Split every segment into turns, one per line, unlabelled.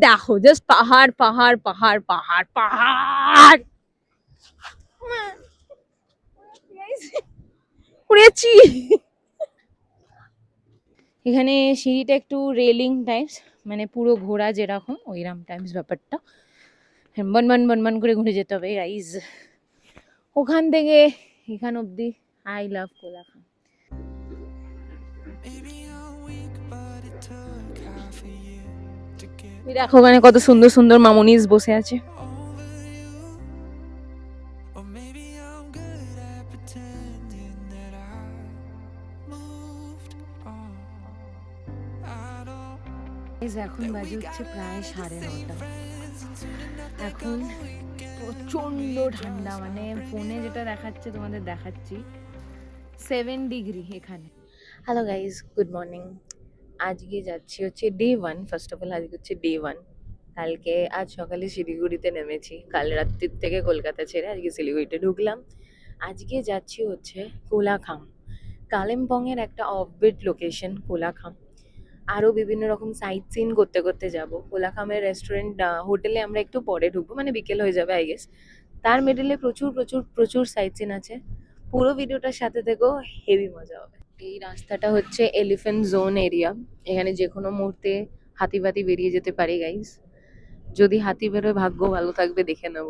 দেখো জাস্ট পাহাড় পাহাড় পাহাড় পাহাড় পাহাড়, উড়েছি। এখানে সিঁড়িটা একটু রেলিং টাইপস, মানে পুরো ঘোড়া যেরকম ওইরকম টাইপস ব্যাপারটা, বনবন বনবন করে ঘুরে যেতে হবে গাইজ। ওখান থেকে এখান অব্দি আই লাভ কোলাখাম। দেখো ওখানে কত সুন্দর সুন্দর মামুনিস বসে আছে। এখন বাজে হচ্ছে প্রায় 9:30। এখন প্রচন্ড ঠান্ডা, মানে ফোনে যেটা দেখাচ্ছে তোমাদের দেখাচ্ছি 7 ডিগ্রি এখানে। Hello guys, good morning. আজকে যাচ্ছি হচ্ছে ডে 1। ফার্স্ট অফ অল আজকে হচ্ছে ডে 1। কালকে আজ সকালে শিলিগুড়িতে নেমেছি, কাল রাত্রির থেকে কলকাতা ছেড়ে আজকে শিলিগুড়িতে ঢুকলাম। আজকে যাচ্ছি হচ্ছে কোলাখাম, কালিম্পংয়ের একটা অফবিট লোকেশন কোলাখাম। আরও বিভিন্ন রকম সাইট সিন করতে করতে যাব। কোলাখামের রেস্টুরেন্ট হোটেলে আমরা একটু পরে ঢুকবো, মানে বিকেল হয়ে যাবে আই গেস। তার মিডলে প্রচুর প্রচুর প্রচুর সাইট সিন আছে। পুরো ভিডিওটার সাথে থেকেও হেভি মজা হবে। এই রাস্তাটা হচ্ছে এলিফ্যান্ট জোন এরিয়া, এখানে যে কোনো মুহূর্তে হাতি ফাতি বেরিয়ে যেতে পারে গাইস। যদি হাতি বেরোয় ভাগ্য ভালো থাকবে, দেখে নেব।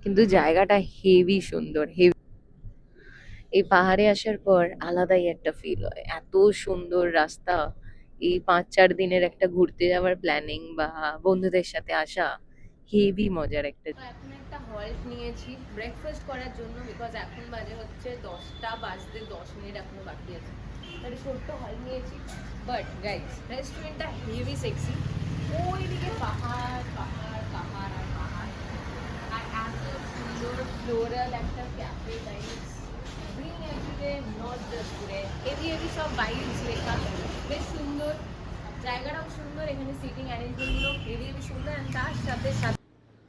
কিন্তু জায়গাটা হেভি সুন্দর, হেভি। এই পাহাড়ে আসার পর আলাদাই একটা ফিল হয়, এত সুন্দর রাস্তা। এই 5-4 দিনের একটা ঘুরতে যাওয়ার প্ল্যানিং বা বন্ধুদের সাথে আসা হেভি মজার একটা। এখন একটা হল্ট নিয়েছি ব্রেকফাস্ট করার জন্য, বিকজ এখন বাজে হচ্ছে 10টা বাজতে 10 মিনিট এখনো বাকি আছে। তাহলে ছোট্ট হল্ট নিয়েছি, বাট গাইস রেস্টুরেন্টটা হেভি সেক্সি। ওইদিকে পাহাড় পাহাড় পাহাড় আর পাহাড়, আর এত সুন্দর ফ্লোরাল একটা cafe guys. Green everyday, not just today, heavy heavy সব ভাইবস লেখা, বেশ সুন্দর। জায়গাটাও সুন্দর, এখানে সিটিং অ্যারেঞ্জমেন্টগুলো হেভি হেভি সুন্দর। আর তার সাথে সাথে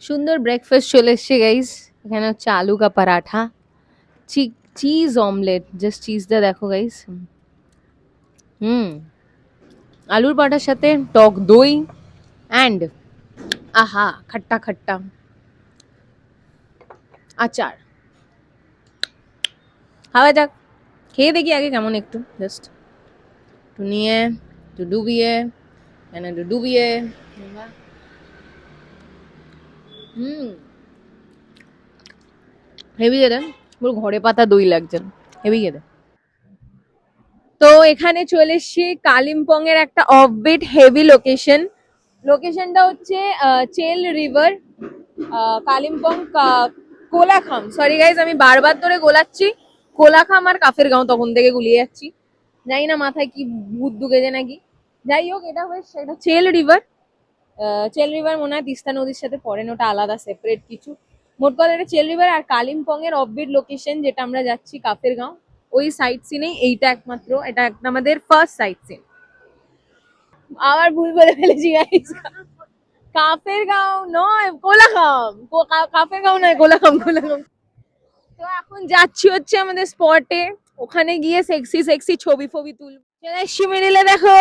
সুন্দর ব্রেকফাস্ট চলে এসছে গাইস। এখানে হচ্ছে আলু কা পরাঠা, চিজ অমলেট, জাস্ট চিজটা দেখো গাইস। আলুর পরাঠার সাথে টক দই অ্যান্ড আহা খট্টা খট্টা আচার। খাওয়া যাক, খেয়ে দেখি আগে কেমন, একটু জাস্ট একটু নিয়ে একটু ডুবিয়ে, মানে একটু ডুবিয়ে। হেভি খেতে, পুরো ঘরে পাতা দই লাগছে, হেভি খেতে। তো এখানে চলে এসছি কালিম্পং এর একটা অফবিট হেভি লোকেশন। লোকেশনটা হচ্ছে চেল river, Kalimpong Kolakham. Sorry guys, আমি বারবার ধরে গোলাচ্ছি কোলাখাম আর কাফের গাঁও, তখন থেকে গুলিয়ে যাচ্ছি। জানি না মাথায় কি ভূত ঢুকেছে নাকি। যাই হোক, এটা হচ্ছে এটা চেল রিভার। চেল রিভার মনে হয় তিস্তা নদীর সাথে পড়ে না, ওটা আলাদা সেপারেট কিছু। মোট কথা এটা চেল রিভার আর কালিম্পং এর অফবিট লোকেশন যেটা আমরা যাচ্ছি কাফের গাঁও, ওই সাইট সিনেই এইটা একমাত্র, এটা একটা আমাদের ফার্স্ট সাইট সিন। আবার ভুল বলে ফেলেছি গাইস, কাফের গাঁও নয় কোলাখাম, কাফের গাঁও নয় কোলাখাম, কোলাখাম। তো এখন যাচ্ছি হচ্ছে আমাদের স্পটে, ওখানে গিয়ে সেক্সি সেক্সি ছবি ফবি তুলবো। চলে এসছি মিডিলে, দেখো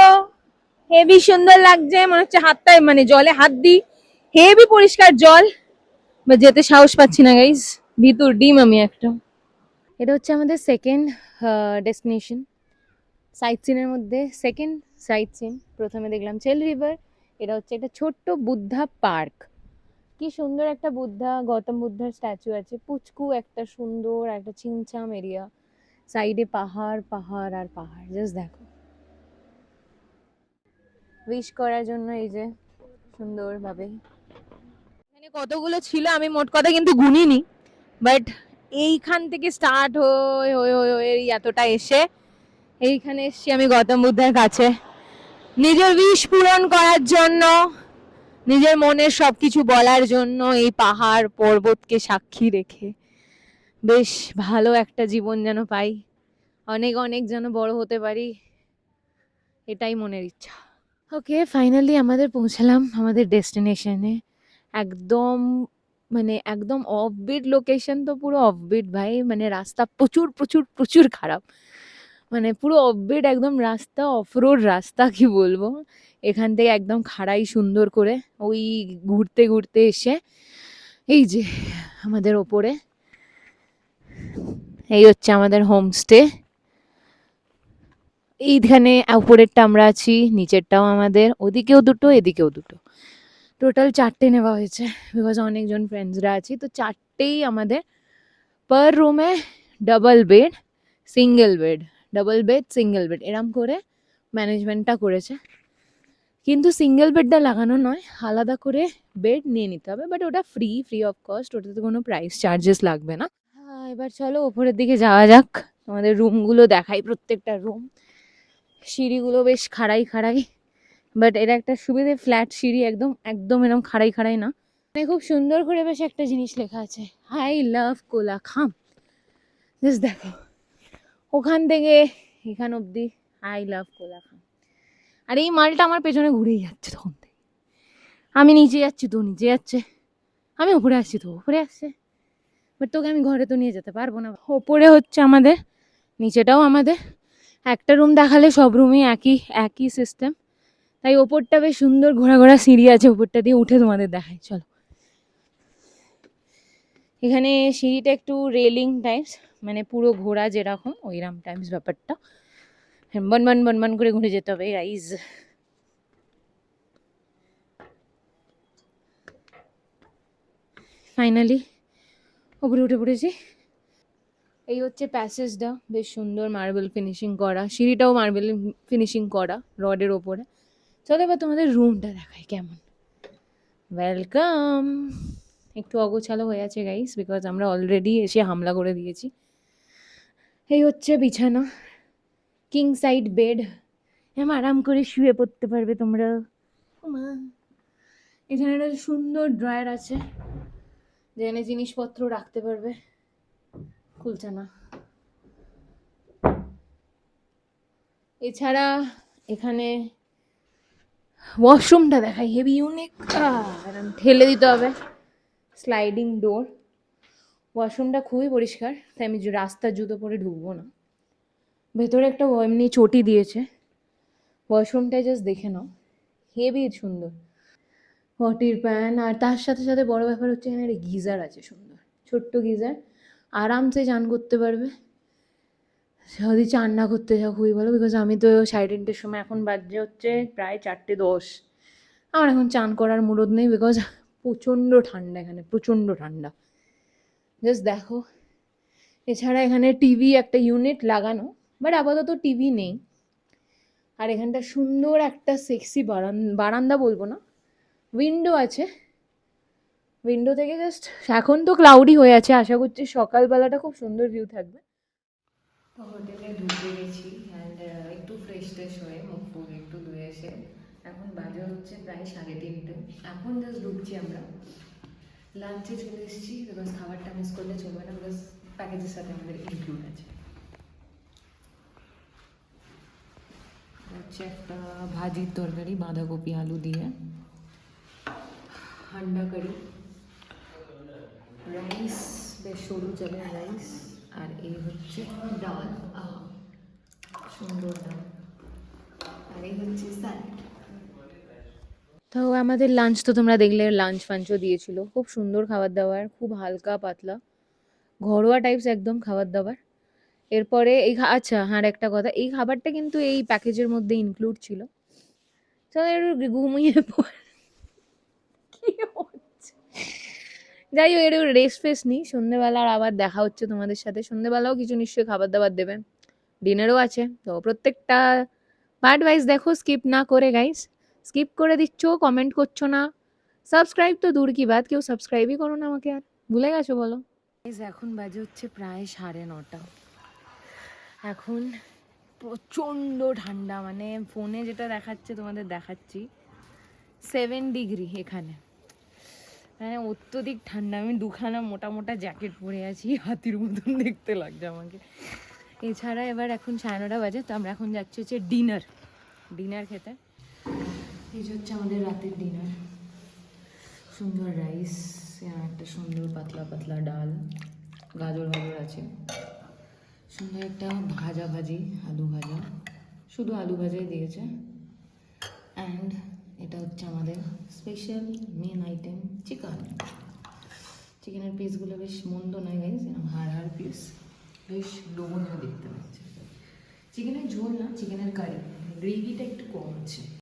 হেভি সুন্দর লাগছে, মনে হচ্ছে হাতটায় মানে জলে হাত দিই, হেভি পরিষ্কার জল। বা যেতে সাহস পাচ্ছি না গাইস, ভিতর ডিম আমি একটা। এটা হচ্ছে আমাদের সেকেন্ড ডেস্টিনেশন, সাইট সিনের মধ্যে সেকেন্ড সাইট সিন। প্রথমে দেখলাম চেল রিভার, এটা হচ্ছে একটা ছোট্ট বুদ্ধা পার্ক। কি সুন্দর একটা বুদ্ধা, গৌতম বুদ্ধার স্ট্যাচু আছে, পুচকু একটা সুন্দর একটা ছিমছাম এরিয়া, সাইডে পাহাড় পাহাড় আর পাহাড়, জাস্ট দেখো। উইশ করার জন্য এই যে সুন্দরভাবে এখানে কতগুলো ছিল আমি মোট কথা কিন্তু গুনিনি, বাট এইখান থেকে স্টার্ট হয়ে হয়ে হয়ে হয়ে এতটা এসে এইখানে এসছি আমি গৌতম বুদ্ধের কাছে, নিজের উইশ পূরণ করার জন্য, নিজের মনের সবকিছু বলার জন্য, এই পাহাড় পর্বতকে সাক্ষী রেখে বেশ ভালো একটা জীবন যেন পাই, অনেক অনেক যেন বড় হতে পারি, এটাই মনের ইচ্ছা। ওকে, ফাইনালি আমাদের পৌঁছালাম আমাদের ডেস্টিনেশনে। একদম মানে একদম অফবিট লোকেশন, তো পুরো অফবিট ভাই, মানে রাস্তা প্রচুর প্রচুর প্রচুর খারাপ, মানে পুরো অফবিট একদম রাস্তা, অফরোড রাস্তা, কি বলবো। এখান থেকে একদম খাড়াই সুন্দর করে ওই ঘুরতে ঘুরতে এসে এই যে আমাদের ওপরে এই হচ্ছে আমাদের হোমস্টে। এইখানে উপরেরটা আমরা আছি, নিচেরটাও আমাদের, ওদিকেও দুটো এদিকেও দুটো, টোটাল 4টে নেওয়া হয়েছে বিকজ অনেকজন ফ্রেন্ডসরা আছি, তো 4টেই আমাদের পার রুমে double bed single bed, double bed single bed এরম করে ম্যানেজমেন্টটা করেছে। কিন্তু সিঙ্গেল বেডটা লাগানো নয়, আলাদা করে বেড নিয়ে নিতে হবে, বাট ওটা ফ্রি অফ কস্ট, ওটাতে কোনো প্রাইস চার্জেস লাগবে না। এবার চলো ওপরের দিকে যাওয়া যাক, আমাদের রুমগুলো দেখাই, প্রত্যেকটা রুম। সিঁড়িগুলো বেশ খাড়াই খাড়াই, বাট এর একটা সুবিধে, ফ্ল্যাট সিঁড়ি, একদম একদম এরকম খাড়াই খাড়াই না। মানে খুব সুন্দর করে বেশ একটা জিনিস লেখা আছে, আই লাভ কোলাখাম। জাস্ট দেখো, ওখান থেকে এখান অব্দি আই লাভ কোলাখাম। আর এই মালটা আমার পেছনে ঘুরেই যাচ্ছে তখন থেকে, আমি নিচে যাচ্ছি তো নিচে যাচ্ছে, আমি উপরে আসছি তো উপরে আসছে, বাট তোকে আমি ঘরে তো নিয়ে যেতে পারবো না। ওপরে হচ্ছে আমাদের, নিচেটাও আমাদের, একটা রুম দেখালে সব রুমই একই একই সিস্টেম, তাই ওপরটা বেশ সুন্দর ঘোরা ঘোরা সিঁড়ি আছে, ওপরটা দিয়ে উঠে তোমাদের দেখাই চলো। এখানে সিঁড়িটা একটু রেলিং টাইপস, মানে পুরো ঘোরা যেরকম ওইরকম টাইপস ব্যাপারটা, বনবন বনবন করে ঘুরে যেতে হবে গাইজ। ফাইনালি ওপরে উঠে পড়েছি। এই হচ্ছে প্যাসেজটা, বেশ সুন্দর মার্বেল ফিনিশিং করা, সিঁড়িটাও মার্বেল ফিনিশিং করা রডের ওপরে। চলো এবার তোমাদের রুমটা দেখাই কেমন। ওয়েলকাম। একটু অগোছালো হয়ে আছে গাইস, বিকজ আমরা অলরেডি এসে হামলা করে দিয়েছি। এই হচ্ছে বিছানা, কিং সাইড বেড, আরাম করে শুয়ে পড়তে পারবে তোমরা। এখানে একটা সুন্দর ড্রয়ার আছে, যেখানে জিনিসপত্র রাখতে পারবে, খুলছে না। এছাড়া এখানে ওয়াশরুমটা দেখাই, হেভি ইউনিক, ঠেলে দিতে হবে, স্লাইডিং ডোর। ওয়াশরুমটা খুবই পরিষ্কার, তাই আমি রাস্তার জুতো পরে ঢুকবো না। ভেতরে একটা এমনি চটি দিয়েছে, ওয়াশরুমটাই জাস্ট দেখে নাও, হেভি সুন্দর। পটির প্যান, আর তার সাথে সাথে বড় ব্যাপার হচ্ছে এখানে একটা গিজার আছে, সুন্দর ছোট্ট গিজার, আরামসে চান করতে পারবে। যদি চান না করতে যাও খুবই ভালো, বিকজ আমি তো 3:30-র সময়, এখন বাজে হচ্ছে প্রায় 4:10, আমার এখন চান করার মুরদ নেই, বিকজ প্রচণ্ড ঠান্ডা এখানে, প্রচণ্ড ঠান্ডা। জাস্ট দেখো। এছাড়া এখানে টিভি একটা ইউনিট লাগানো, বাট আপাতত টিভি নেই। আর এখানটা সুন্দর একটা সেক্সি বারান্দা বলবো না, উইন্ডো আছে, উইন্ডো থেকে জাস্ট, এখন তো ক্লাউডি হয়ে আছে, আশা করছি সকালবেলাটা খুব সুন্দর ভিউ থাকবে। তো হোটেলে ঢুকে গেছি, অ্যান্ড একটু ফ্রেশ ট্রেশ হয়ে মুখ ফুক একটু ধুয়ে এসে এখন বাজে হচ্ছে প্রায় 3:30, এখন জাস্ট ঢুকছি আমরা। লাঞ্চে চলে এসেছি, বিকজ খাবারটা মিস করলে চলবে না, বিকজ প্যাকেজের সাথে আমাদের ইনক্লুড আছে। হচ্ছে একটা ভাজির তরকারি, বাঁধাকপি আলু দিয়ে, আন্ডা কারি, রাইস, বেশ সরু চালের রাইস, আর এই হচ্ছে ডাল, সুন্দর ডাল, আর এই হচ্ছে স্যালাড। তো আমাদের লাঞ্চ তো তোমরা দেখলে, লাঞ্চ ফাঞ্চও দিয়েছিল, খুব সুন্দর খাবার দাবার, খুব হালকা পাতলা ঘরোয়া টাইপস একদম খাবার দাবার। এরপরে এই আচ্ছা আর একটা কথা, এই খাবারটা কিন্তু এই প্যাকেজের মধ্যে ইনক্লুড ছিল। চলো একটু ঘুমিয়ে পড়, কি হচ্ছে, যাই হোক একটু রেস্ট ফেস্ট নিই, সন্ধ্যেবেলার আবার দেখা হচ্ছে তোমাদের সাথে। সন্ধ্যেবেলাও কিছু নিশ্চয়ই খাবার দাবার দেবে, ডিনারও আছে, তো প্রত্যেকটা পার্ট ওয়াইজ দেখো, স্কিপ না করে গাইস। স্কিপ করে দিচ্ছ, কমেন্ট করছো না, সাবস্ক্রাইব তো দূর কি বাত, কেউ সাবস্ক্রাইবই করো না আমাকে, আর ভুলে গেছো বলো। এখন বাজে হচ্ছে প্রায় 9:30, এখন প্রচণ্ড ঠান্ডা, মানে ফোনে যেটা দেখাচ্ছে তোমাদের দেখাচ্ছি 7 ডিগ্রি এখানে, মানে অত্যধিক ঠান্ডা। আমি দুখানা মোটা মোটা জ্যাকেট পরে আছি, হাতির মতন দেখতে লাগছে আমাকে। এছাড়া এবার এখন 9:30 বাজে, তো আমরা এখন যাচ্ছি হচ্ছে ডিনার খেতে। এই হচ্ছে আমাদের রাতের ডিনার, সুন্দর রাইস, একটা সুন্দর পাতলা পাতলা ডাল, গাজর আছে, সুন্দর একটা ভাজি, আলু ভাজা, শুধু আলু ভাজাই দিয়েছে, অ্যান্ড এটা হচ্ছে আমাদের স্পেশাল মেন আইটেম চিকেন। চিকেনের পিসগুলো বেশ মন্দ নয় গাইজ, এরকম হাড় পিস, বেশ লোভনীয় দেখতে পাচ্ছে। চিকেনের ঝোল না, চিকেনের কারি, গ্রেভিটা একটু কম আছে।